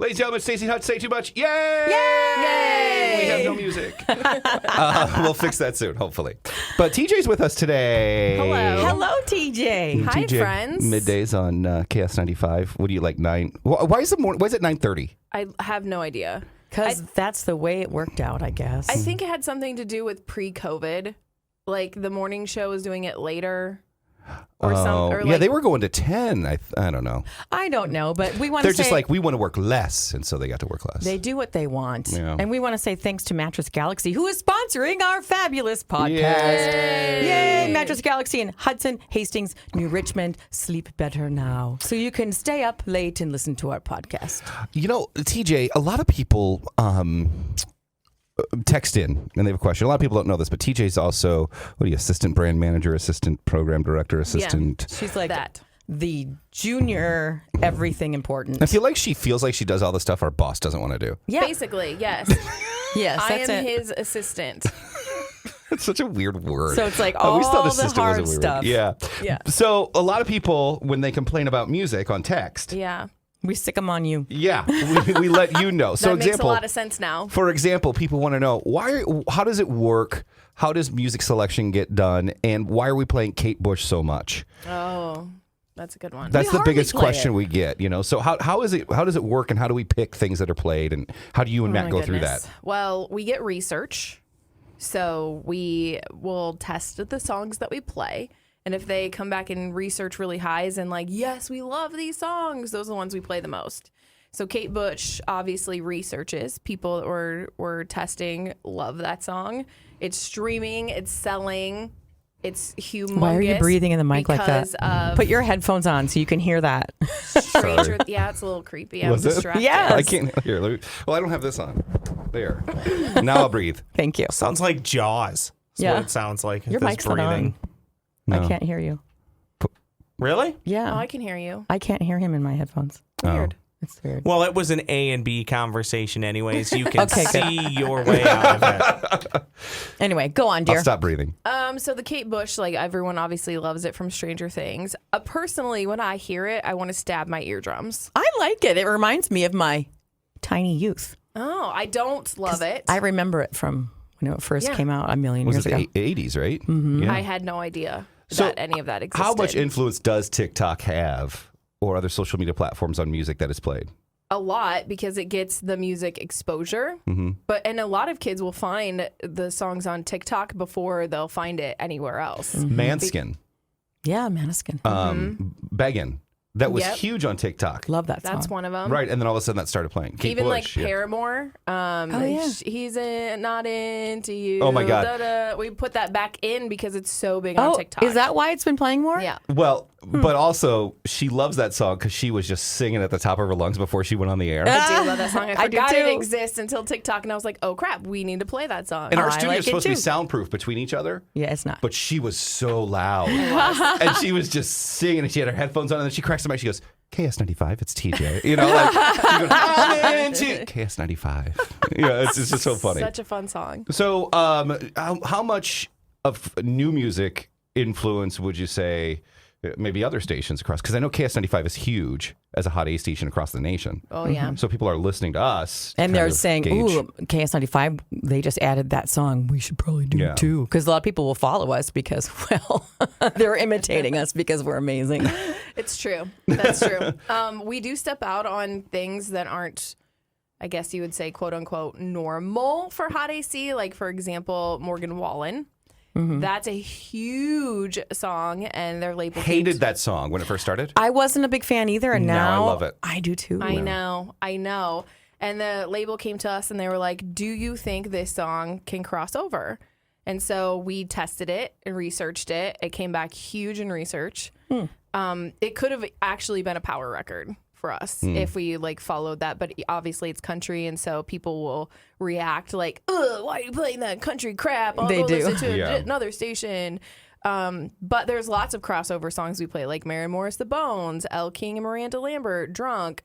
Ladies and gentlemen, Staci and Hutch say too much. Yay! Yay! We have no music. We'll fix that soon, hopefully. But TJ's with us today. Hello, TJ. Hi, TJ, friends. Middays on KS95. What do you like, 9? Why is it 9:30? I have no idea. Because that's the way it worked out, I guess. I think it had something to do with pre-COVID. Like the morning show was doing it later. Or Yeah, they were going to 10. I don't know. I don't know, but we want to say... They're just like, we want to work less, and so they got to work less. They do what they want. Yeah. And we want to say thanks to Mattress Galaxy, who is sponsoring our fabulous podcast. Yay! Mattress Galaxy in Hudson, Hastings, New Richmond. Sleep better now. So you can stay up late and listen to our podcast. You know, TJ, a lot of people text in and they have a question. A lot of people don't know this, but TJ's also, assistant brand manager, assistant program director, assistant. Yeah. She's like that. The junior everything important. I feel like she feels like she does all the stuff our boss doesn't want to do. Yeah. Basically, yes. Yes, I that's am it. his assistant. It's such a weird word. So it's like I always thought all the assistant hard was a weird stuff. word. Yeah. So a lot of people, when they complain about music on text, Yeah. We stick them on you. yeah, we let you know. So That makes a lot of sense now. For example, people want to know how does it work? How does music selection get done? And why are we playing Kate Bush so much? Oh, that's a good one. That's the hardly biggest play question it. we get, So how does it work, and how do we pick things that are played, and how do you and Matt my go through goodness. that? Well, we get research. So we will test the songs that we play. And if they come back and research really highs and like, yes, we love these songs, those are the ones we play the most. So Kate Bush obviously researches. People that we're testing love that song. It's streaming. It's selling. It's humongous. Why are you breathing in the mic like that? because of Put your headphones on so you can hear that. Stranger. Yeah, it's a little creepy. I'm Was it? distracted. Yes. I can't hear. Well, I don't have this on. There. Now I'll breathe. Thank you. Sounds like Jaws. That's Yeah. what it sounds like. Your this mic's not breathing. on. No. I can't hear you. Really? Yeah. Oh, I can hear you. I can't hear him in my headphones. Weird. It's weird. Well, it was an A and B conversation anyways. You can Okay, good. see your way out of it. Anyway, go on, dear. I'll stop breathing. So the Kate Bush, like everyone obviously loves it from Stranger Things. Personally, when I hear it, I want to stab my eardrums. I like it. It reminds me of my tiny youth. Oh, I don't love it. I remember it from when it first Yeah. came out a million Was years it ago. the 80s, right? Mm-hmm. Yeah. I had no idea So, that any of that existed. How much influence does TikTok have, or other social media platforms, on music that is played? A lot, because it gets the music exposure. Mm-hmm. And a lot of kids will find the songs on TikTok before they'll find it anywhere else. Manskin, Yeah, Maniskin. Beggin'. That was Yep. huge on TikTok. Love that song. That's one of them. Right, and then all of a sudden that started playing. Kate Even Bush, like Paramore. yeah. He's not into you. Oh, my God. Da-da. We put that back in because it's so big on Oh, TikTok. is that why it's been playing more? Yeah. Well, but also she loves that song because she was just singing at the top of her lungs before she went on the air. I do love that song. I I do forgot it too. exists until TikTok, and I was like, "Oh crap, we need to play that song." And our I studio like is it supposed to be too. soundproof between each other, Yeah, it's not. but she was so loud, and she was just singing, and she had her headphones on, and then she cracks the mic. She goes, "KS95, it's TJ," like she goes, "I'm into KS95." Yeah, it's just so funny. Such a fun song. So, how much of new music influence would you say maybe other stations across? Because I know KS95 is huge as a hot A station across the nation. Oh yeah. So people are listening to us. And kind they're of saying, gauge. ooh, KS95, they just added that song. We should probably do Yeah. it too. Because a lot of people will follow us because, well, they're imitating us because we're amazing. It's true. That's true. We do step out on things that aren't, I guess you would say, quote unquote, normal for hot AC. Like, for example, Morgan Wallen. That's a huge song, and their label Hated that song when it first started. I wasn't a big fan either, and Now I now love it. I do too. I know. And the label came to us and they were like, "Do you think this song can cross over?" And so we tested it and researched it. It came back huge in research. It could have actually been a power record for us if we like followed that, but obviously it's country, and so people will react like, "Ugh, why are you playing that country crap? I'll They go do. listen to Yeah. another station." But there's lots of crossover songs we play, like Mary Morris the Bones, Elle King and Miranda Lambert, Drunk,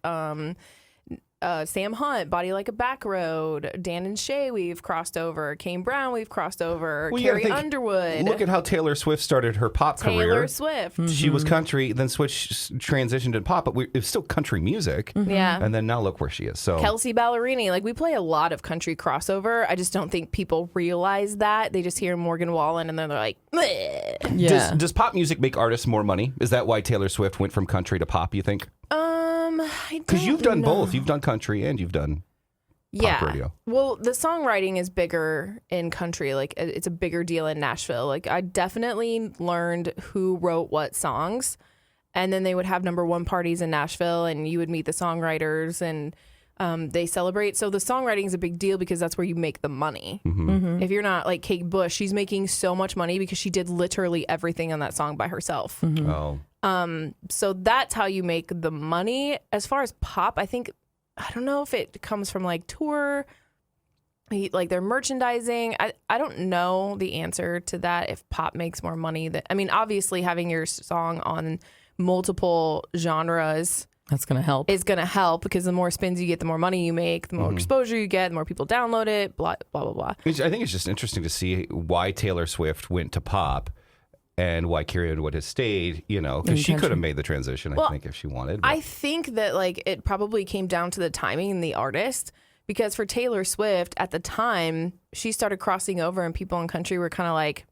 Sam Hunt, Body Like a Back Road, Dan and Shay, we've crossed over. Kane Brown, we've crossed over. Well, you gotta Carrie think, Underwood. Look at how Taylor Swift started her pop Taylor career. Swift. She was country, then transitioned to pop, but it was still country music. Yeah. And then now look where she is. So Kelsey Ballerini. Like, we play a lot of country crossover. I just don't think people realize that. They just hear Morgan Wallen and then they're like, bleh. Yeah. Does pop music make artists more money? Is that why Taylor Swift went from country to pop, you think? Because you've done both. You've done country and you've done pop radio. Well, the songwriting is bigger in country. Like, it's a bigger deal in Nashville. Like, I definitely learned who wrote what songs. And then they would have #1 parties in Nashville, and you would meet the songwriters, and they celebrate. So the songwriting is a big deal because that's where you make the money. If you're not like Kate Bush, she's making so much money because she did literally everything on that song by herself. Oh. So that's how you make the money. As far as pop, I don't know if it comes from like tour, like their merchandising. I don't know the answer to that, if pop makes more money. Obviously having your song on multiple genres That's going to help. is going to help, because the more spins you get, the more money you make, the more exposure you get, the more people download it, blah, blah, blah, blah. I think it's just interesting to see why Taylor Swift went to pop and why Carrie Underwood has stayed, because she could have made the transition, I think, if she wanted. But. I think that like it probably came down to the timing and the artist, because for Taylor Swift at the time, she started crossing over and people in country were kind of like,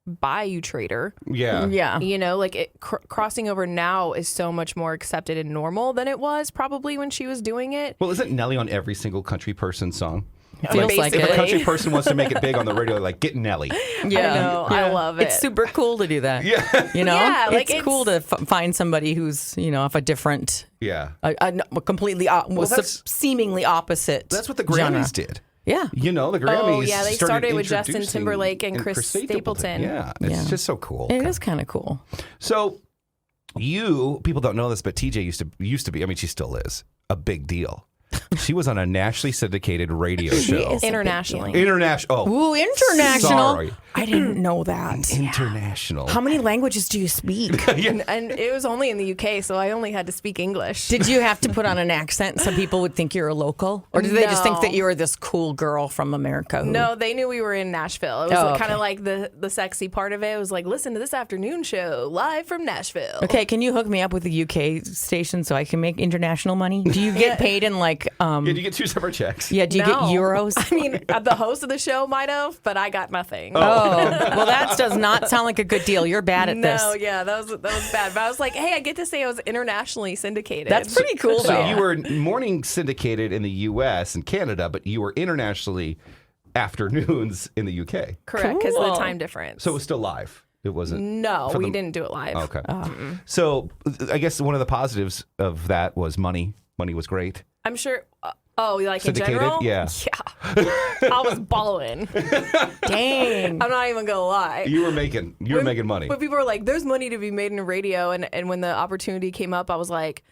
bye, you traitor. Yeah. Yeah. Like crossing over now is so much more accepted and normal than it was probably when she was doing it. Well, isn't Nelly on every single country person's song? Feels like If it. a country person wants to make it big on the radio, they're like, get Nelly. Yeah. I know. I love it. It's super cool to do that. Yeah. Yeah, like it's cool to find somebody who's, of a different, Yeah. a completely, seemingly opposite. That's what the genre. Grammys did. Yeah. The Grammys. Oh, yeah, they started with Justin introducing Timberlake and Chris Stapleton. Yeah, it's just so cool. It is kind of cool. So, people don't know this, but TJ used to be. She still is a big deal. She was on a nationally syndicated radio show. Internationally. International. Oh, Ooh, international. Sorry. I didn't know that. International. How many languages do you speak? And it was only in the UK, so I only had to speak English. Did you have to put on an accent so people would think you're a local? Or did they just think that you were this cool girl from America? No, they knew we were in Nashville. It was Oh, kind of like the sexy part of it. It was like, listen to this afternoon show live from Nashville. Okay, can you hook me up with a UK station so I can make international money? Do you get paid in like... Did you get 2 separate checks? Yeah, do you get No. euros? The host of the show might have, but I got nothing. Oh, well, that does not sound like a good deal. You're bad at this. No, yeah, that was bad. But I was like, hey, I get to say I was internationally syndicated. That's pretty cool, So though. you were morning syndicated in the U.S. and Canada, but you were internationally afternoons in the U.K. correct, because of Cool. the time difference. So it was still live. It wasn't. No, for we the- didn't do it live. Okay. So I guess one of the positives of that was money. Money was great. I'm sure. Like Syndicated? in general? Yeah. Yeah. I was balling. Dang. I'm not even gonna lie. You were making money. But people were like, "There's money to be made in radio," and when the opportunity came up, I was like,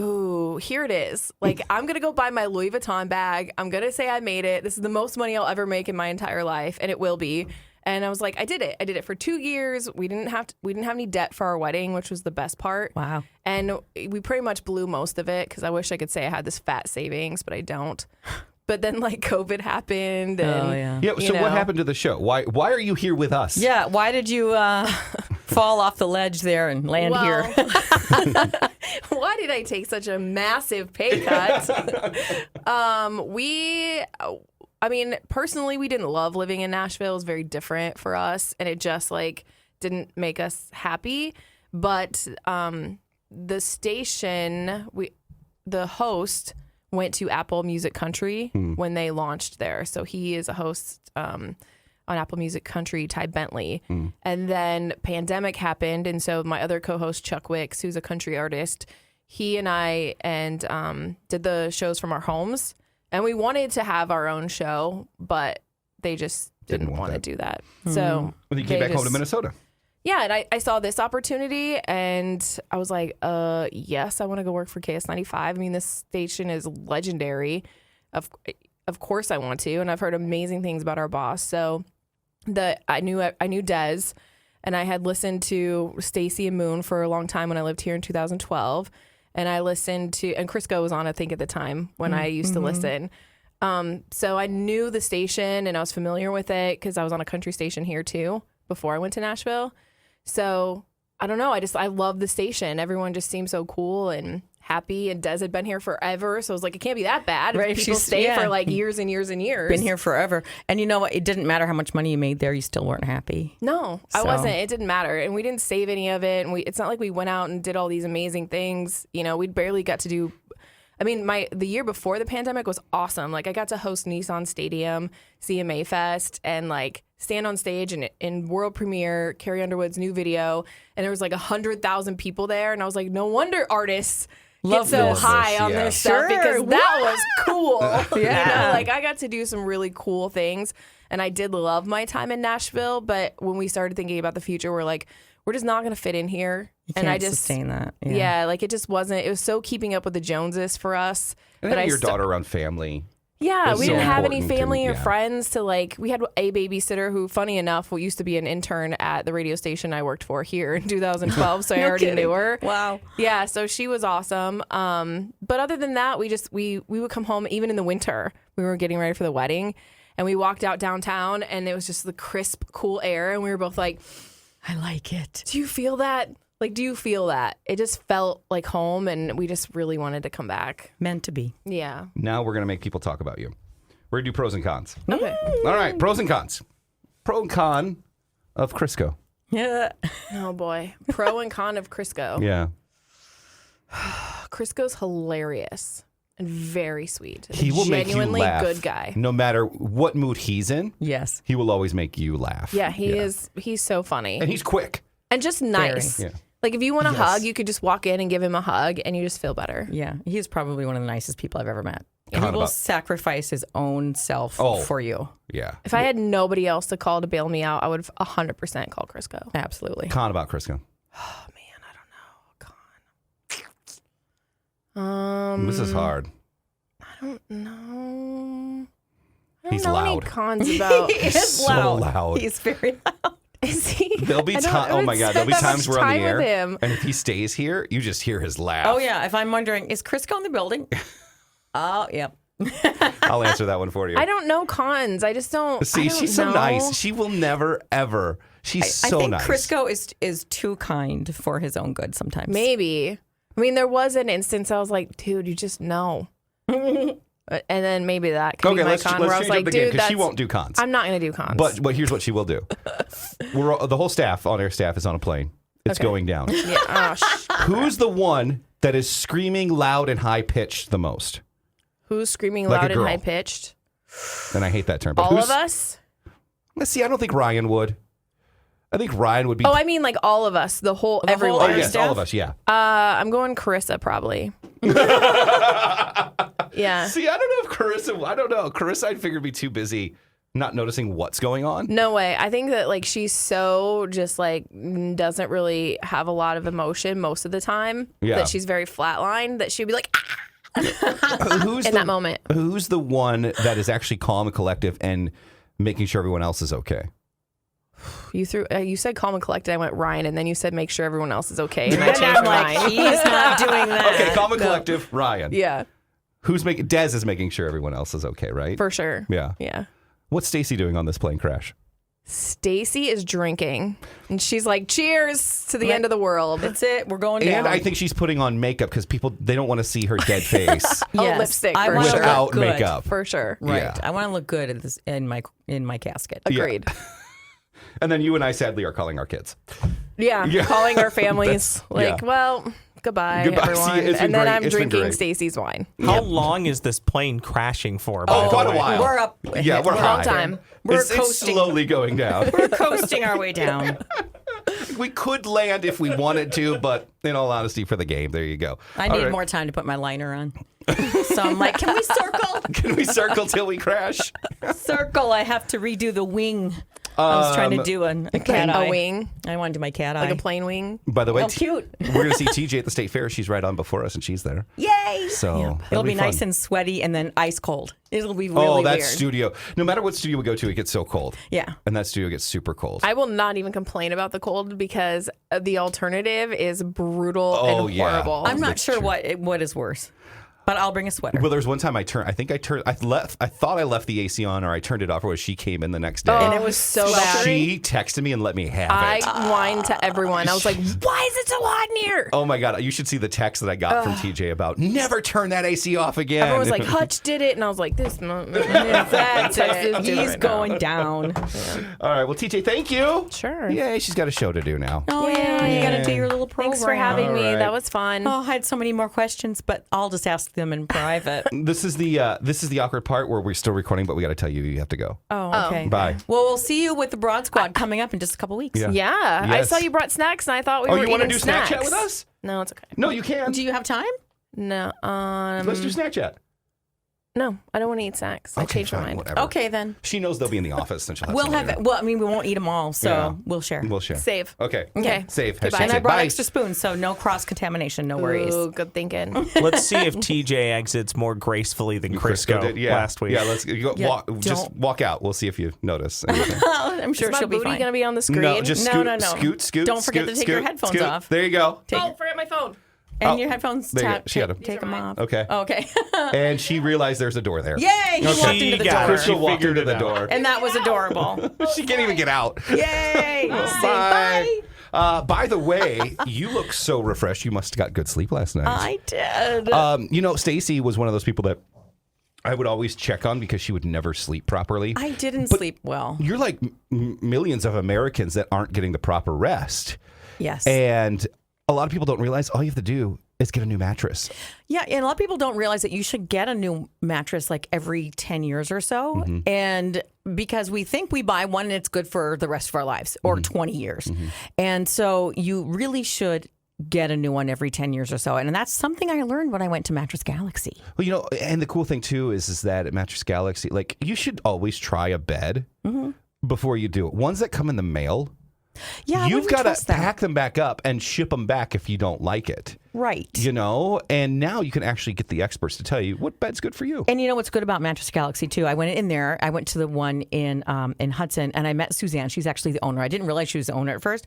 "Ooh, here it is! Like, I'm gonna go buy my Louis Vuitton bag. I'm gonna say I made it. This is the most money I'll ever make in my entire life, and it will be." And I was like, I did it. I did it for 2 years. We didn't have any debt for our wedding, which was the best part. Wow. And we pretty much blew most of it, because I wish I could say I had this fat savings, but I don't. But then like COVID happened. And, Oh, yeah. Yeah. So what happened to the show? Why are you here with us? Yeah, why did you fall off the ledge there and land here? Why did I take such a massive pay cut? Personally, we didn't love living in Nashville. It was very different for us, and it just like didn't make us happy. But the station, the host went to Apple Music Country when they launched there. So he is a host on Apple Music Country, Ty Bentley. And then pandemic happened, and so my other co-host, Chuck Wicks, who's a country artist, he and I did the shows from our homes. And we wanted to have our own show, but they just didn't want to do that. So Well, you came back home to Minnesota. Yeah, and I saw this opportunity, and I was like, yes, I want to go work for KS95. I mean, this station is legendary. Of course I want to, and I've heard amazing things about our boss. So I knew Des, and I had listened to Staci and Moon for a long time when I lived here in 2012. and I listened to, and Crisco was on, I think, at the time when I used to listen. So I knew the station and I was familiar with it because I was on a country station here too before I went to Nashville. So I don't know. I love the station. Everyone just seemed so cool and happy, and Des had been here forever, so I was like, it can't be that bad. Right, If people stay for like years and years and years. Been here forever. And you know what? It didn't matter how much money you made there. You still weren't happy. No, I So- wasn't. It didn't matter. And we didn't save any of it. And it's not like we went out and did all these amazing things. You know, we barely got to do. I mean, the year before the pandemic was awesome. Like, I got to host Nissan Stadium, CMA Fest, and like stand on stage and in world premiere Carrie Underwood's new video. And there was like 100,000 people there. And I was like, no wonder artists get so this. high on Yeah. their stuff, because that was cool. You Yeah. know, like I got to do some really cool things, and I did love my time in Nashville. But when we started thinking about the future, we're like, we're just not going to fit in here. You and can't I just sustain that. yeah, like it just wasn't. It was so keeping up with the Joneses for us. And but having I your sta- daughter around family. Yeah, It's we so didn't have any important family to- or yeah. friends to like. We had a babysitter who, funny enough, used to be an intern at the radio station I worked for here in 2012. So I No already kidding. knew her. Wow. Yeah, so she was awesome. But other than that, we would come home even in the winter. We were getting ready for the wedding, and we walked out downtown, and it was just the crisp, cool air, and we were both like, I like it. "Do you feel that? Like, do you feel that?" It just felt like home, and we just really wanted to come back. Meant to be. Yeah. Now we're going to make people talk about you. We're going to do pros and cons. Okay. All right, pros and cons. Pro and con of Crisco. Yeah. Oh boy, pro and con of Crisco. Yeah. Crisco's hilarious and very sweet. He will make you Genuinely laugh. good guy. No matter what mood he's in, Yes. he will always make you laugh. Yeah, he is. He's so funny And he's quick. and just nice. Yeah. Like if you want a hug, you could just walk in and give him a hug, and you just feel better. Yeah. He's probably one of the nicest people I've ever met. And Con he will about- sacrifice his own self Oh. for you. Yeah. If I had nobody else to call to bail me out, I would 100% call Crisco. Absolutely. Con about Crisco. Oh man, I don't know. This is hard. I don't know. I don't He's know any loud. cons about. He is So loud. loud. He's very loud. Is he? There'll be I don't- times. Oh my God! There'll be I haven't times we're on the time air, with him. and if he stays here, you just hear his laugh. Oh, yeah. If I'm wondering, is Crisco in the building? Oh, yep. I'll answer that one for you. I don't know cons. I just don't. See, I don't she's so know. nice. She will never ever. She's I so think nice. Crisco is too kind for his own good sometimes. Maybe. I mean, there was an instance I was like, dude, you just know. And then maybe that could Okay, be my let's con where I change was up like, the game dude, because she that's- won't do cons. I'm not going to do cons. But here's what she will do. The whole staff, on air staff, is on a plane. It's Okay. going down. yeah, oh, Who's the one that is screaming loud and high pitched the most? who's screaming Like a loud and girl. high pitched? And I hate that term. But All who's, of us? Let's see. I don't think Ryan would. I think Ryan would be. Oh, I mean, like all of us, the whole The whole everyone. Oh, air yes, staff? all of us. Yeah. I'm going Carissa probably. Yeah. See, I don't know if Carissa. I don't know. Carissa, I'd figure would be too busy not noticing what's going on. No way. I think that like she's so just like doesn't really have a lot of emotion most of the time. Yeah. That she's very flatlined. That she'd be like Who's in that moment. Who's the one that is actually calm and collective and making sure everyone else is okay? You said calm and collected. I went Ryan, and then you said make sure everyone else is okay. And I And changed I'm my like, mind. he's not doing that. Okay, calm and collective, Ryan. Yeah, Who's making? Des is making sure everyone else is okay, right? for sure. Yeah. Yeah. What's Staci doing on this plane crash? Staci is drinking, and she's like, "Cheers to the end of the world." That's it. We're going down. And I think she's putting on makeup because they don't want to see her dead face Oh, Yes. lipstick I for wanna sure. look without good. makeup. For sure. Right. Yeah. I want to look good at this in my casket. Agreed. And then you and I sadly are calling our kids. Yeah. Yeah. Calling our families like, yeah. well, goodbye, Goodbye. everyone. See, it's been and then great. I'm It's been drinking great. Staci's wine. How long is this plane crashing for? By the quite a way? while. We're up. Yeah, we're Long high. time. We're It's coasting. slowly going down. We're coasting our way down. We could land if we wanted to, but in all honesty, for the game, there you go. I All need right. more time to put my liner on. So I'm like, can we circle? Can we circle till we crash? Circle. I have to redo the wing. I was trying to do a cat eye. A wing, I want to do my cat eye. like a plain wing. By the way, Oh, cute. we're going to see TJ at the State Fair. She's right on before us, and she's there. Yay! So It'll be nice fun. and sweaty and then ice cold. It'll be really Oh, that weird. studio. No matter what studio we go to, it gets so cold. Yeah. And that studio gets super cold. I will not even complain about the cold because the alternative is brutal Oh, and yeah. horrible. I'm not That's sure true. what is worse. But I'll bring a sweater. Well, there's one time I thought I left the AC on or I turned it off, or she came in the next day. and it was so bad. She texted me and let me have it. I whined to everyone. I was like, why is it so hot in here? Oh my God, you should see the text that I got from TJ about never turn that AC off again. Everyone was like, Hutch did it. And I was like, that's it. He's going down. All right, well, TJ, thank you. Sure. Yay, she's got a show to do now. Oh, yeah. You got to do your little program. Thanks for having me. All right. That was fun. Oh, I had so many more questions, but I'll just ask them in private. This is the awkward part where we're still recording, but we got to tell you have to go. Oh, okay. Bye. Well, we'll see you with the Broad Squad coming up in just a couple weeks. Yeah. Yeah. I Yes. saw you brought snacks and I thought we Oh, were you want to eating do snack snacks. chat with us? No, it's okay. No, you can. Do you have time? No. Let's do snack chat. No, I don't want to eat snacks. I changed my fine, mind. whatever. Okay, then. She knows they'll be in the office, and she'll have We'll some have later. it. Well, I mean, we won't eat them all, so Yeah. we'll share. We'll share. Save. Okay. Okay. Save. Goodbye. Hashtag And I save. brought Bye. extra spoons, so no cross-contamination, no worries. Ooh, good thinking. Let's see if TJ exits more gracefully than Crisco did. Yeah. last week. Yeah, let's go, Yeah, just walk out. We'll see if you notice anything. I'm sure Is my she'll be booty fine. going to be on the screen? No, just No, scoot, scoot. Don't forget to take your headphones off. There you go. Oh, forget my phone. And Oh, your headphones, there you go. She had 'em. take them off. Okay. Okay. And she realized there's a door there. Yay! He walked She into the got door. it. Crystal walked figured into the it out. door. And that was adorable. She can't even get out. Yay! Bye. By the way, you look so refreshed. You must have got good sleep last night. I did. Staci was one of those people that I would always check on because she would never sleep properly. I didn't sleep well. You're like millions of Americans that aren't getting the proper rest. Yes. And a lot of people don't realize all you have to do is get a new mattress. Yeah, and a lot of people don't realize that you should get a new mattress like every 10 years or so. Mm-hmm. And because we think we buy one and it's good for the rest of our lives or Mm-hmm. 20 years. And so you really should get a new one every 10 years or so. And that's something I learned when I went to Mattress Galaxy. Well, and the cool thing too is that at Mattress Galaxy, like you should always try a bed before you do it. Ones that come in the mail, Yeah, you've got got to pack them back up and ship them back if you don't like it. Right. And now you can actually get the experts to tell you what bed's good for you. And you know what's good about Mattress Galaxy too? I went in there. I went to the one in Hudson, and I met Suzanne. She's actually the owner. I didn't realize she was the owner at first,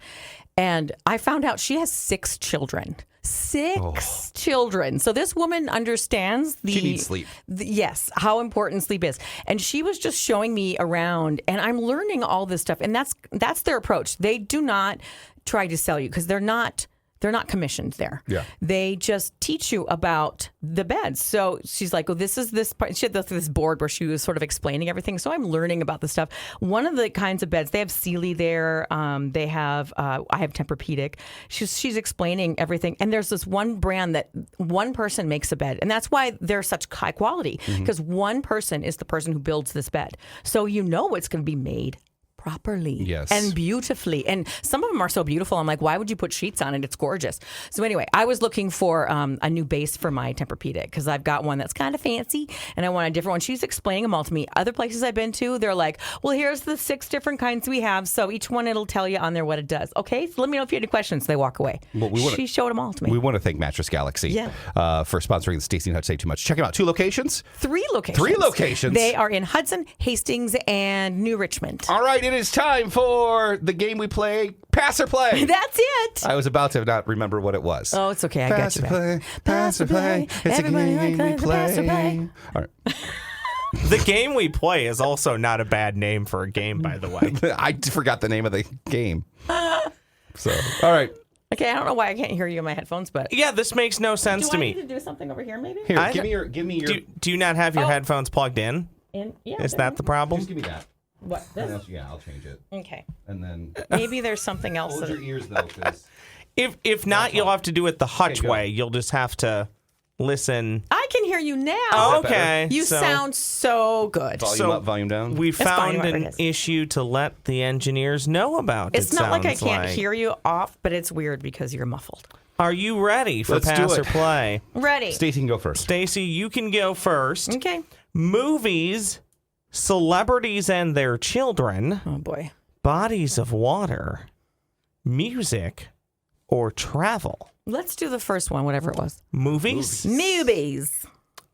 and I found out she has 6 children. 6 children. So this woman understands She needs sleep. Yes, how important sleep is. And she was just showing me around, and I'm learning all this stuff. And that's their approach. They do not try to sell you because they're not commissioned there. Yeah. They just teach you about the beds. So she's like, oh, this is this part. She had this board where she was sort of explaining everything. So I'm learning about the stuff. One of the kinds of beds, they have Sealy there. They have, I have Tempur-Pedic. She's explaining everything. And there's this one brand that one person makes a bed. And that's why they're such high quality because one person is the person who builds this bed. So you know it's going to be made properly Yes. and beautifully. And some of them are so beautiful. I'm like, why would you put sheets on it? It's gorgeous. So anyway, I was looking for a new base for my Tempur-Pedic because I've got one that's kind of fancy and I want a different one. She's explaining them all to me. Other places I've been to, they're like, well, here's the 6 different kinds we have. So each one, it'll tell you on there what it does. Okay, so let me know if you have any questions. They walk away. Well, She showed them all to me. We want to thank Mattress Galaxy for sponsoring the Staci and Hutch Say Too Much. Check them out. 2 locations. 3 locations. 3 locations. They are in Hudson, Hastings, and New Richmond. All right, it is time for the game we play, Pass or Play. That's it. I was about to not remember what it was. Oh, it's okay. I got Pass you or back. play, pass or play. It's Everybody a game likes we the pass or play. play. All right. The game we play is also not a bad name for a game, by the way. I forgot the name of the game. So, all right. Okay, I don't know why I can't hear you in my headphones, but Yeah, this makes no sense to I me. need to do something over here, maybe? Here, I- give me your. Do you not have your headphones plugged in? Yeah, Is that the problem? Just give me that. what? And This? else- yeah, I'll change it. Okay. And then Maybe there's something else. hold your ears though, because If not, you'll have to do it the Hutch go. way. You'll just have to listen. I can hear you now. that better? Okay. You so sound so good. volume So- up, volume down. we fine, found whatever an it is. issue to let the engineers know about. It's it not like I sounds can't hear you off, but it's weird because you're muffled. Are you ready for Let's do Pass it. or Play? Ready. Stacy can go first. Stacy, you can go first. Okay. Movies, celebrities and their children, Oh, boy. bodies of water, music, or travel? Let's do the first one, whatever it was. Movies? Movies.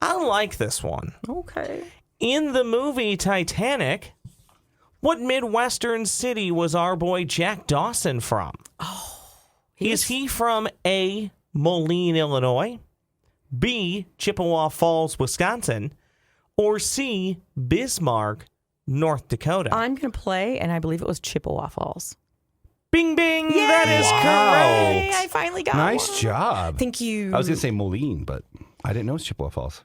I like this one. Okay. In the movie Titanic, what Midwestern city was our boy Jack Dawson from? Is he from A, Moline, Illinois, B, Chippewa Falls, Wisconsin, or C, Bismarck, North Dakota? I'm going to play, and I believe it was Chippewa Falls. Bing, bing. Yay! That is Hey, correct. I finally got Nice one. job. Thank you. I was going to say Moline, but I didn't know it was Chippewa Falls.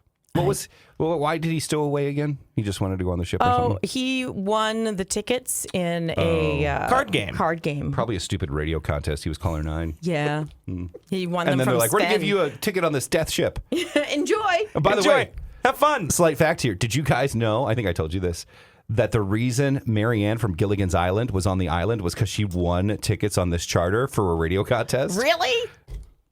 Why did he stow away again? He just wanted to go on the ship or Oh, something? he won the tickets in a Card game. Card game. Probably a stupid radio contest. He was caller 9. Yeah. He won them And then from they're like, we're going to Sven. give you a ticket on this death ship. Enjoy. And by the Enjoy. way, Have fun. slight fact here. Did you guys know, I think I told you this, that the reason Marianne from Gilligan's Island was on the island was because she won tickets on this charter for a radio contest? Really?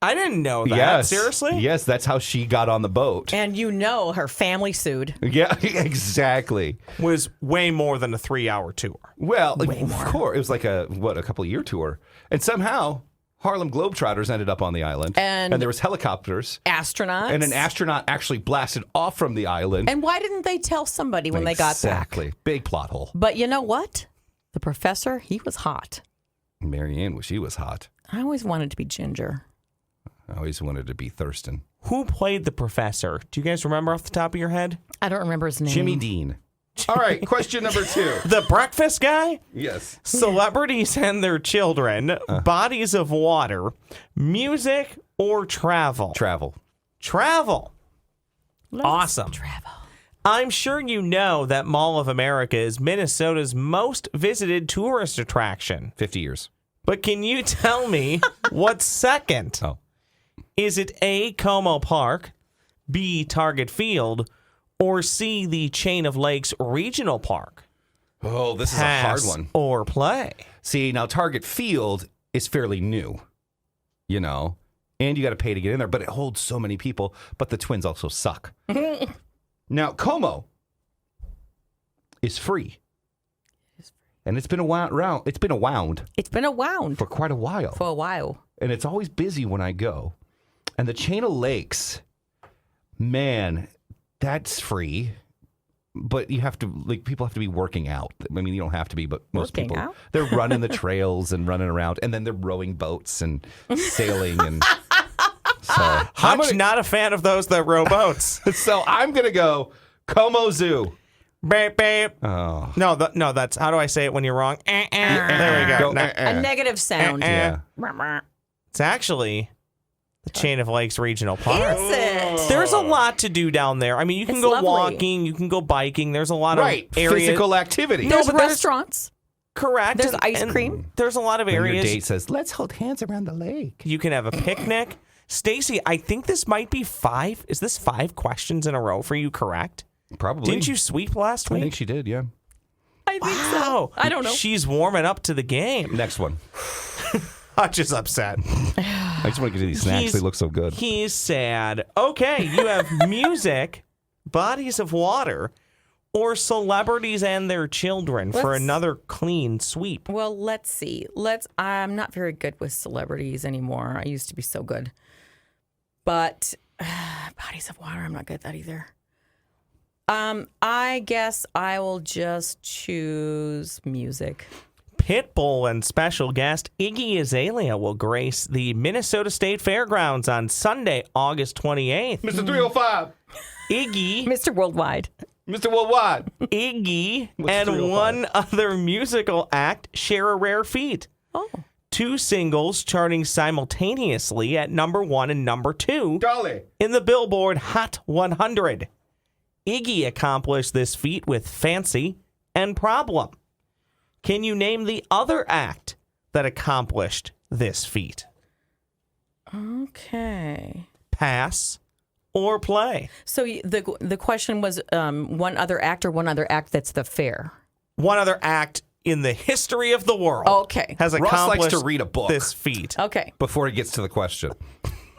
I didn't know that. Yes. Seriously? Yes, that's how she got on the boat. And you know her family sued. Yeah, exactly. Was way more than a 3-hour tour. Well, of course. It was like a couple of year tour. And somehow Harlem Globetrotters ended up on the island. And there was helicopters. Astronauts. And an astronaut actually blasted off from the island. And why didn't they tell somebody when they got back? Exactly. Big plot hole. But you know what? The professor, he was hot. Marianne, she was hot. I always wanted to be Ginger. I always wanted to be Thurston. Who played the professor? Do you guys remember off the top of your head? I don't remember his name. Jimmy Dean. All right, question number 2. The breakfast guy? Yes. Celebrities and their children, bodies of water, music, or travel? Travel. Travel. Awesome. Travel. I'm sure you know that Mall of America is Minnesota's most visited tourist attraction. 50 years. But can you tell me what's second? Oh. Is it A, Como Park, B, Target Field, or C, the Chain of Lakes Regional Park? Oh, this Pass is a hard one. or play? See, now Target Field is fairly new, and you got to pay to get in there, but it holds so many people, but the Twins also suck. Now, Como is free. And it's been a wound. It's been a wound for quite a while. For a while. And it's always busy when I go. And the Chain of Lakes, man, that's free. But you have to, people have to be working out. I mean, you don't have to be, but most Working people, out? they're running the trails and running around. And then they're rowing boats and sailing. And so Hutch, not a fan of those that row boats. so I'm going to go Como Zoo. Beep, beep. Oh. No, that's, how do I say it when you're wrong? There we go. No. A negative sound. Yeah. It's actually the Chain of Lakes Regional Park. Is it? There's a lot to do down there. I mean, you can It's go lovely. walking, you can go biking. There's a lot Right. of areas. Physical activity. There's but there's- restaurants. Correct. There's And- ice and cream. There's a lot of And your areas. date says, let's hold hands around the lake. You can have a picnic. Staci, I think this might be 5. Is this 5 questions in a row for you, correct? Probably. Didn't you sweep last I week? think she did, yeah. I think Wow. so. I don't know. She's warming up to the game. Next one. Hutch is upset. I just want to get these snacks. They look so good. He's sad. Okay, you have music, bodies of water, or celebrities and their children for Let's- another clean sweep. Well, let's see. I'm not very good with celebrities anymore. I used to be so good. But bodies of water, I'm not good at that either. I guess I will just choose music. Pitbull and special guest Iggy Azalea will grace the Minnesota State Fairgrounds on Sunday, August 28th. Mr. 305. Iggy, Mr. Worldwide. Mr. Worldwide. Iggy, What's and 305? one other musical act share a rare feat. Oh. 2 singles charting simultaneously at number 1 and number 2 Dolly. in the Billboard Hot 100. Iggy accomplished this feat with Fancy and Problem. Can you name the other act that accomplished this feat? Okay. Pass or play? So the question was one other act or one other act that's the fair? One other act in the history of the world Okay. has Ross accomplished likes to read a book this feat. Okay. before he gets to the question.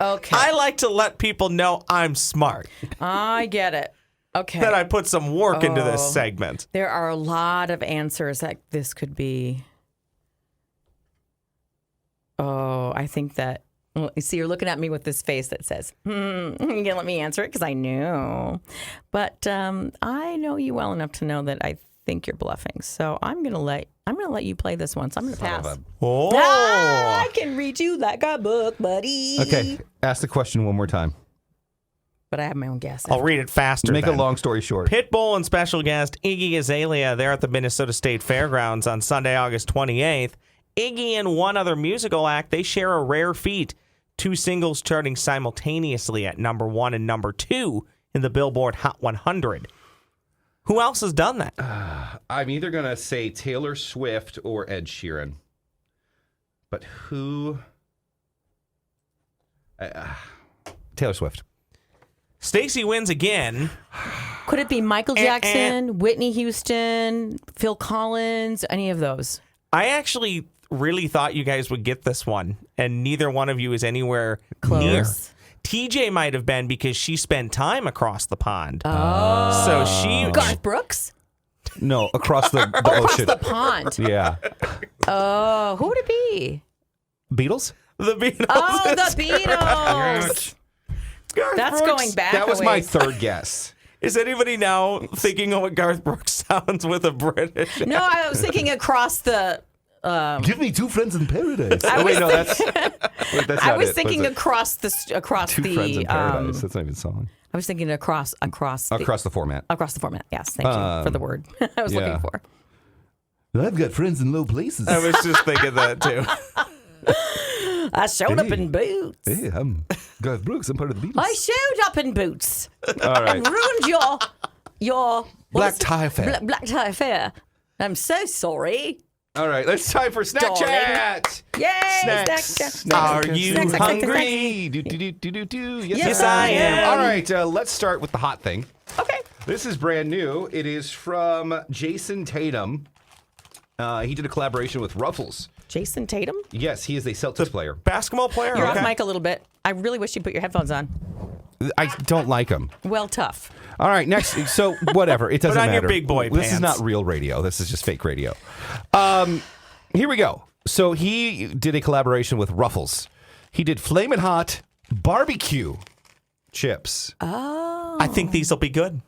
Okay. I like to let people know I'm smart, I get it. Okay. that I put some work into this Oh. segment. There are a lot of answers that this could be. Oh, I think that. Well, you see, you're looking at me with this face that says, you gonna let me answer it because I know. But I know you well enough to know that I think you're bluffing. So I'm gonna let you play this one. So I'm gonna pass. Oh. I can read you like a book, buddy. Okay, ask the question one more time. But I have my own guess. I'll read it faster. Make then. a long story short. Pitbull and special guest Iggy Azalea there at the Minnesota State Fairgrounds on Sunday, August 28th. Iggy and one other musical act, they share a rare feat. 2 singles charting simultaneously at number 1 and number 2 in the Billboard Hot 100. Who else has done that? I'm either going to say Taylor Swift or Ed Sheeran. But who? Taylor Swift. Staci wins again. Could it be Michael Jackson, Whitney Houston, Phil Collins, any of those? I actually really thought you guys would get this one, and neither one of you is anywhere Close. near. TJ might have been because she spent time across the pond. Oh. So she... Garth Brooks? No, across the Across ocean. the pond. Yeah. Oh, who would it be? Beatles? The Beatles. Oh, the Beatles. Garth That's Brooks. going back. That was a my ways. third guess. Is anybody now thinking of what Garth Brooks sounds with a British? No, I was thinking across the. Give me 2 friends in paradise. I Oh, wait, was no, that's I not was it. thinking Was it? across the 2 friends in paradise. That's not even a song. I was thinking across the format. across the format. Yes, thank you for the word I was looking for. I've got friends in low places. I was just thinking that too. I showed up in boots. Hey, I'm Garth Brooks. I'm part of the Beatles. I showed up in boots. All right. And ruined your Black tie affair. Black tie affair. I'm so sorry. All right, it's time for Snack Darling. Chat. Yay! Snacks. Are you hungry? Do. Yes, I am. All right, let's start with the hot thing. Okay. This is brand new. It is from Jason Tatum. He did a collaboration with Ruffles. Jason Tatum? Yes, he is a Celtics player. Basketball player? You're Okay. off mic a little bit. I really wish you'd put your headphones on. I don't like him. Well, tough. All right, next. So whatever, it doesn't Put on matter. your big boy This is pants. not real radio. This is just fake radio. Here we go. So he did a collaboration with Ruffles. He did Flamin' Hot barbecue chips. Oh. I think these will be good.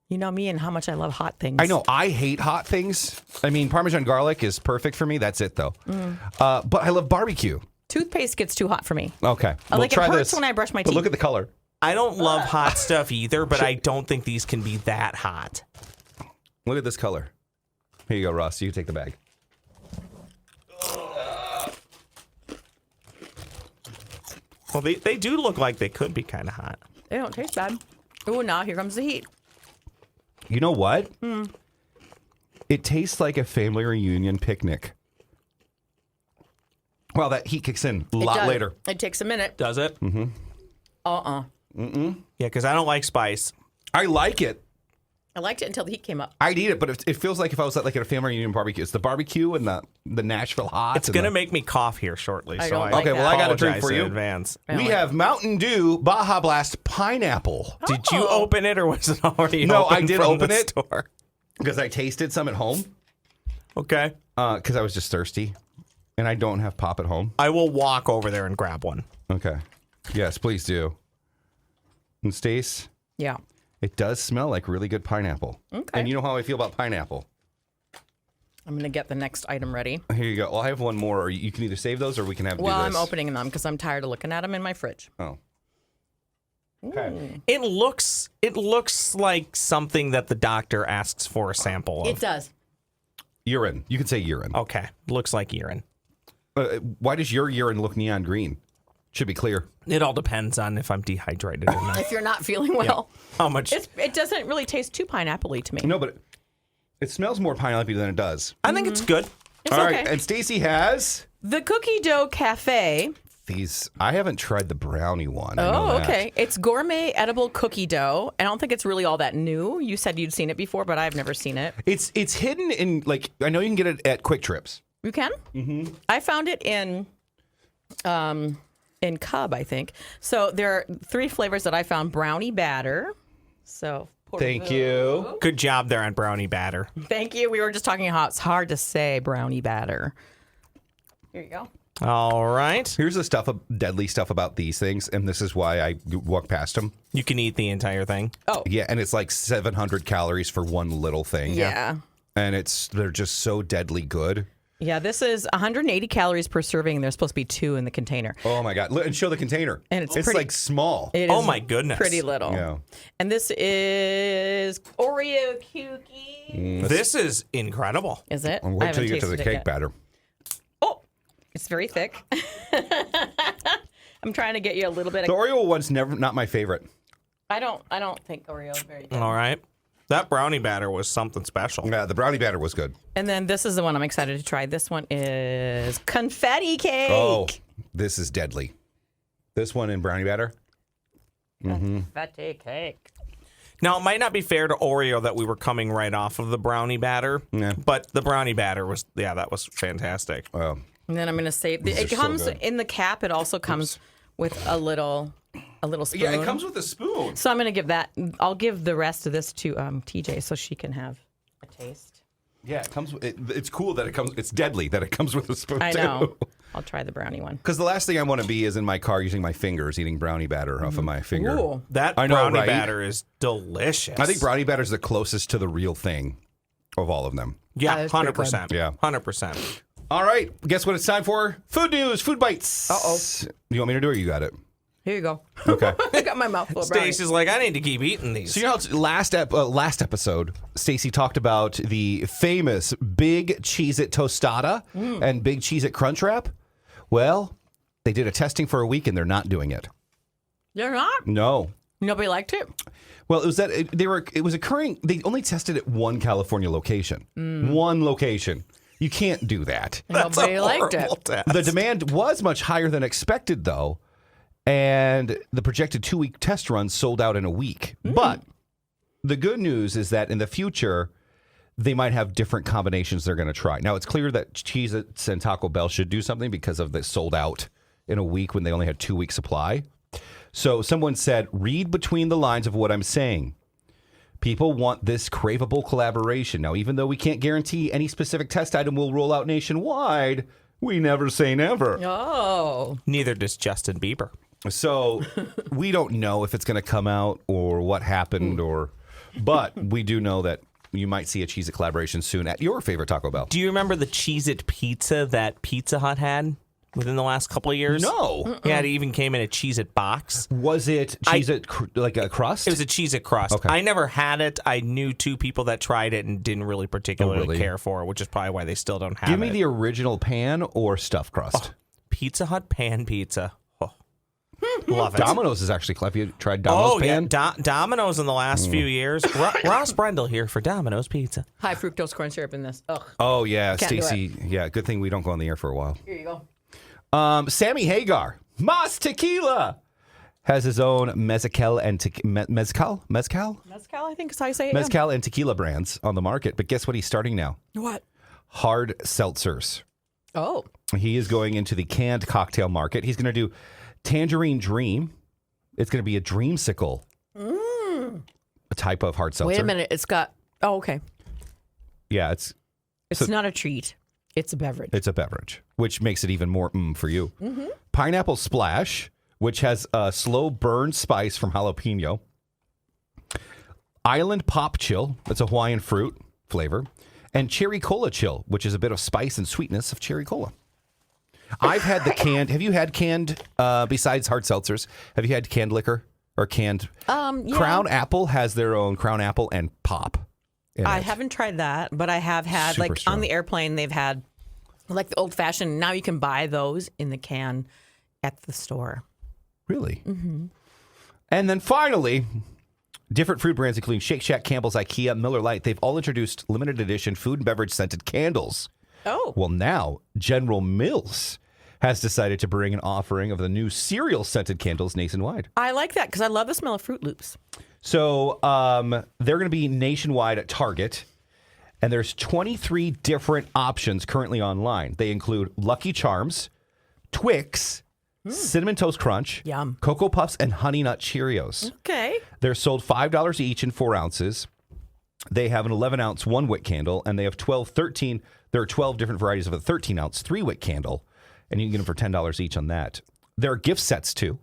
You know me and how much I love hot things. I know I hate hot things. I mean, Parmesan garlic is perfect for me. That's it though. But I love barbecue. Toothpaste gets too hot for me. Okay, Like, it try hurts this. when I brush my But look teeth. at the color. I don't love hot stuff either, but I don't think these can be that hot. Look at this color. Here you go, Ross. You take the bag. Well, they do look like they could be kind of hot. They don't taste bad. Oh, now here comes the heat. You know what? It tastes like a family reunion picnic. Well, that heat kicks in a It lot does. later. It takes a minute. Does it? Mm-hmm. Yeah, because I don't like spice. I like it. I liked it until the heat came up. I'd eat it, but it feels like if I was at like at a family reunion barbecue. It's the barbecue and the Nashville hot. It's going to make me cough here shortly. I so don't I like Okay, well, I got a drink apologize for in you. advance. We have Mountain Dew Baja Blast Pineapple. Did you open it or was it already No, open I did from open the it. store? Because I tasted some at home. Okay. Because I was just thirsty. And I don't have pop at home. I will walk over there and grab one. Okay. Yes, please do. And Stace, Yeah. it does smell like really good pineapple. Okay. And you know how I feel about pineapple. I'm going to get the next item ready. Here you go. Well, I have one more. Or you can either save those or we can have Well, do I'm this. opening them because I'm tired of looking at them in my fridge. Oh. Okay. It looks like something that the doctor asks for a sample of. It does. Urine. You can say urine. Okay. Looks like urine. Why does your urine look neon green? Should be clear. It all depends on if I'm dehydrated or not. If you're not feeling well. How much? It doesn't really taste too pineapple-y to me. No, but it smells more pineapple than it does. I think it's good. It's All okay. right. And Stacy has The Cookie Dough Cafe. these. I haven't tried the brownie one. I know Oh, that. okay. It's gourmet edible cookie dough. I don't think it's really all that new. You said you'd seen it before, but I've never seen it. It's hidden in like I know you can get it at Quick Trips. You can? Mm-hmm. I found it in Cub, I think. So there are 3 flavors that I found. Brownie batter. So Thank you. Good job there on brownie batter. Thank you. We were just talking how it's hard to say brownie batter. Here you go. All right. Here's the deadly stuff about these things, and this is why I walk past them. You can eat the entire thing. Oh. Yeah, and it's like 700 calories for one little thing. Yeah. And they're just so deadly good. Yeah, this is 180 calories per serving, and there's supposed to be 2 in the container. Oh my God. Look, and show the container. And it's like small. It Oh is my goodness. pretty little. Yeah. And this is Oreo cookie. This is incredible. Is it? And I wait haven't till you get to the tasted it cake yet. batter. Oh, it's very thick. I'm trying to get you a little bit The of. Oreo one's not my favorite. I don't think Oreo is very good. All right. That brownie batter was something special. Yeah, the brownie batter was good. And then this is the one I'm excited to try. This one is confetti cake. Oh, this is deadly. This one in brownie batter. Confetti cake. Now, it might not be fair to Oreo that we were coming right off of the brownie batter, Yeah. but the brownie batter was, that was fantastic. Oh. And then I'm going to save. It are so comes good. in the cap. It also comes with a little spoon. Yeah, it comes with a spoon. So I'm going to give that. I'll give the rest of this to TJ so she can have a taste. Yeah, it comes. It's cool that it comes. It's deadly that it comes with a spoon. I too. know. I'll try the brownie one. Because the last thing I want to be is in my car using my fingers eating brownie batter off of my finger. Ooh. That I know, brownie right? batter is delicious. I think brownie batter is the closest to the real thing of all of them. Yeah, That is pretty 100%. good. Yeah. 100%. All right, guess what it's time for? Food news, food bites. Uh-oh. You want me to do it or you got it? Here you go. Okay. I got my mouth full of brownie. Stacy's like, I need to keep eating these. So you know, last episode, Staci talked about the famous Big Cheez-It Tostada and Big Cheez-It Crunch Wrap. Well, they did a testing for a week and they're not doing it. They're not. No. Nobody liked it. Well, it was that it was occurring. They only tested at one California location. One location. You can't do that. Nobody liked it. Horrible test. The demand was much higher than expected, though, and the projected 2-week test run sold out in a week. But the good news is that in the future, they might have different combinations they're going to try. Now, it's clear that Cheez-Its and Taco Bell should do something because of the sold out in a week when they only had 2-week supply. So someone said, read between the lines of what I'm saying. People want this craveable collaboration. Now, even though we can't guarantee any specific test item will roll out nationwide, we never say never. Oh. Neither does Justin Bieber. So we don't know if it's going to come out or what happened, but we do know that you might see a Cheez-It collaboration soon at your favorite Taco Bell. Do you remember the Cheez-It Pizza that Pizza Hut had within the last couple of years? No. Yeah, it even came in a Cheez-It box. Was it Cheez-It like a crust? It was a Cheez-It crust. Okay. I never had it. I knew 2 people that tried it and didn't really particularly really? care for it, which is probably why they still don't have Give me it. the original pan or stuffed crust. Pizza Hut pan pizza. Oh. Love it. Domino's is actually. Have you tried Domino's pan? Yeah. Domino's in the last few years. Ross Brendel here for Domino's Pizza. High fructose corn syrup in this. Ugh. Oh yeah, Can't do Stacy. Yeah, good thing we don't go on the air for a while. Here you go. Sammy Hagar, Mas Tequila, has his own mezcal and mezcal, Mezcal, I think is how you say it. mezcal and tequila brands on the market. But guess what? He's starting now. What? Hard seltzers. Oh. He is going into the canned cocktail market. He's going to do Tangerine Dream. It's going to be a dreamsicle, a type of hard seltzer. Wait a minute. It's got. Oh, okay. Yeah, it's not a treat. It's a beverage. It's a beverage, which makes it even more for you. Pineapple Splash, which has a slow burn spice from jalapeno. Island Pop Chill, that's a Hawaiian fruit flavor. And Cherry Cola Chill, which is a bit of spice and sweetness of cherry cola. I've had the canned. Have you had canned, besides hard seltzers, have you had canned liquor or canned? Yeah. Crown Apple has their own Crown Apple and Pop. I it. haven't tried that, but I have had, Super like, strong. on the airplane, they've had, like, the old fashioned. Now you can buy those in the can at the store. Really? And then finally, different food brands, including Shake Shack, Campbell's, IKEA, Miller Lite, they've all introduced limited edition food and beverage scented candles. Oh. Well, now General Mills has decided to bring an offering of the new cereal scented candles nationwide. I like that because I love the smell of Fruit Loops. So they're going to be nationwide at Target, and there's 23 different options currently online. They include Lucky Charms, Twix, Cinnamon Toast Crunch, Yum. Cocoa Puffs, and Honey Nut Cheerios. Okay. They're sold $5 each in 4 ounces. They have an 11-ounce 1-wick candle, and they have 12 different varieties of a 13-ounce 3-wick candle. and you can get them for $10 each on that. There are gift sets, too.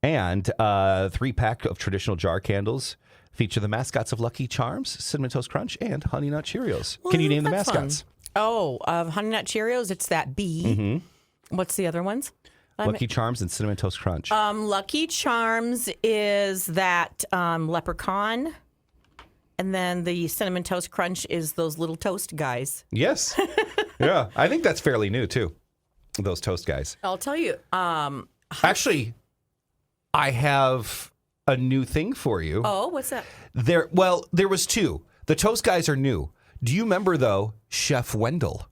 And 3-pack of traditional jar candles feature the mascots of Lucky Charms, Cinnamon Toast Crunch, and Honey Nut Cheerios. Well, Can you name the that's mascots? fun. Oh, Honey Nut Cheerios, it's that bee. Mm-hmm. What's the other ones? Lucky Charms and Cinnamon Toast Crunch. Lucky Charms is that leprechaun. And then the Cinnamon Toast Crunch is those little toast guys. Yes. Yeah. I think that's fairly new, too. Those toast guys. I'll tell you. Actually, I have a new thing for you. Oh, what's that? There was 2. The toast guys are new. Do you remember, though, Chef Wendell?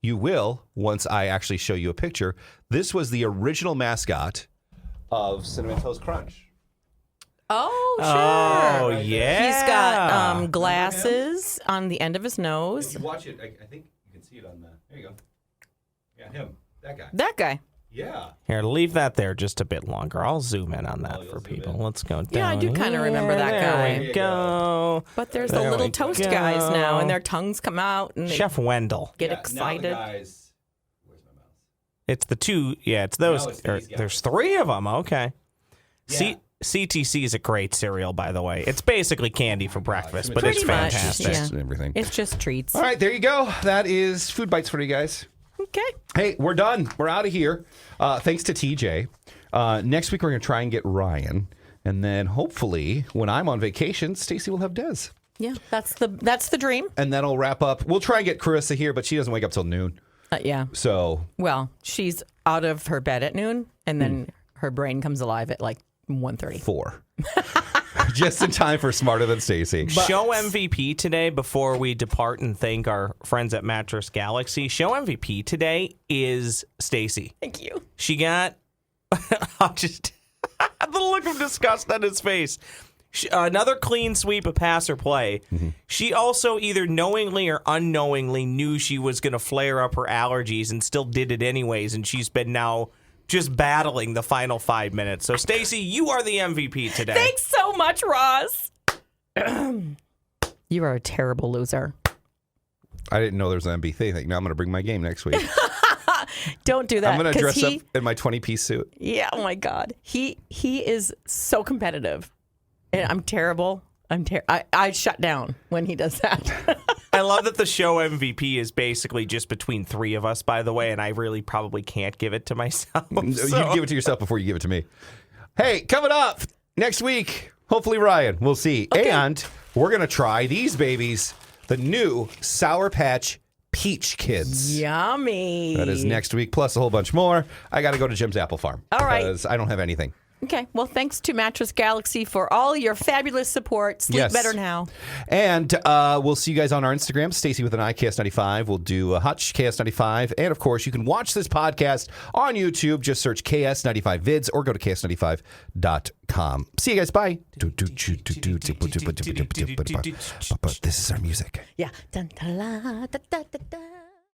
You will once I actually show you a picture. This was the original mascot of Cinnamon Toast Crunch. Oh, sure. Oh, yeah. He's got glasses on the end of his nose. If you watch it, I think you can see it on the... There you go. Yeah, him. That guy. That guy. Yeah. Here, leave that there just a bit longer. I'll zoom in on that you'll for zoom people. in. Let's go down. Yeah, I do kinda remember that There guy. we go. But there's There the little we toast go. guys now, and their tongues come out, and they Chef Wendell. get Yeah, excited. Now the guys... Where's my mouse? It's the 2. Yeah, it's those. No, it's these guys. There's 3 of them. Okay. Yeah. CTC is a great cereal, by the way. It's basically candy for breakfast, but Pretty it's much, fantastic. yeah. And everything. It's just treats. All right, there you go. That is Food Bites for you guys. Okay. Hey, we're done. We're out of here. Thanks to TJ. Next week, we're going to try and get Ryan. And then hopefully, when I'm on vacation, Staci will have Des. Yeah, that's the dream. And that'll wrap up. We'll try and get Carissa here, but she doesn't wake up till noon. Yeah. So, Well, she's out of her bed at noon, and then her brain comes alive at like 1:30. 4. Just in time for Smarter Than Staci. Show MVP today before we depart and thank our friends at Mattress Galaxy. Show MVP today is Staci. Thank you. She got just the look of disgust on his face. Another clean sweep of pass or play. Mm-hmm. She also either knowingly or unknowingly knew she was going to flare up her allergies and still did it anyways. And she's been now just battling the final 5 minutes. So, Staci, you are the MVP today. Thanks so much, Ross. You are a terrible loser. I didn't know there was an MB thing. Now I'm going to bring my game next week. Don't do that. I'm going to 'cause dress up in my 20-piece suit. Yeah, oh my God. He is so competitive. And I'm terrible. I shut down when he does that. I love that the show MVP is basically just between 3 of us, by the way, and I really probably can't give it to myself. You so- give it to yourself before you give it to me. Hey, coming up next week, hopefully Ryan, we'll see. Okay. And we're going to try these babies, the new Sour Patch Peach Kids. Yummy. That is next week, plus a whole bunch more. I got to go to Jim's Apple Farm. All right. Because I don't have anything. Okay. Well, thanks to Mattress Galaxy for all your fabulous support. Sleep Yes. better now. And we'll see you guys on our Instagram, Staci with an I, KS95. We'll do Hutch, KS95. And, of course, you can watch this podcast on YouTube. Just search KS95 Vids or go to KS95.com. See you guys. Bye. This is our music. Yeah. Dun, da, la, da, da, da, da.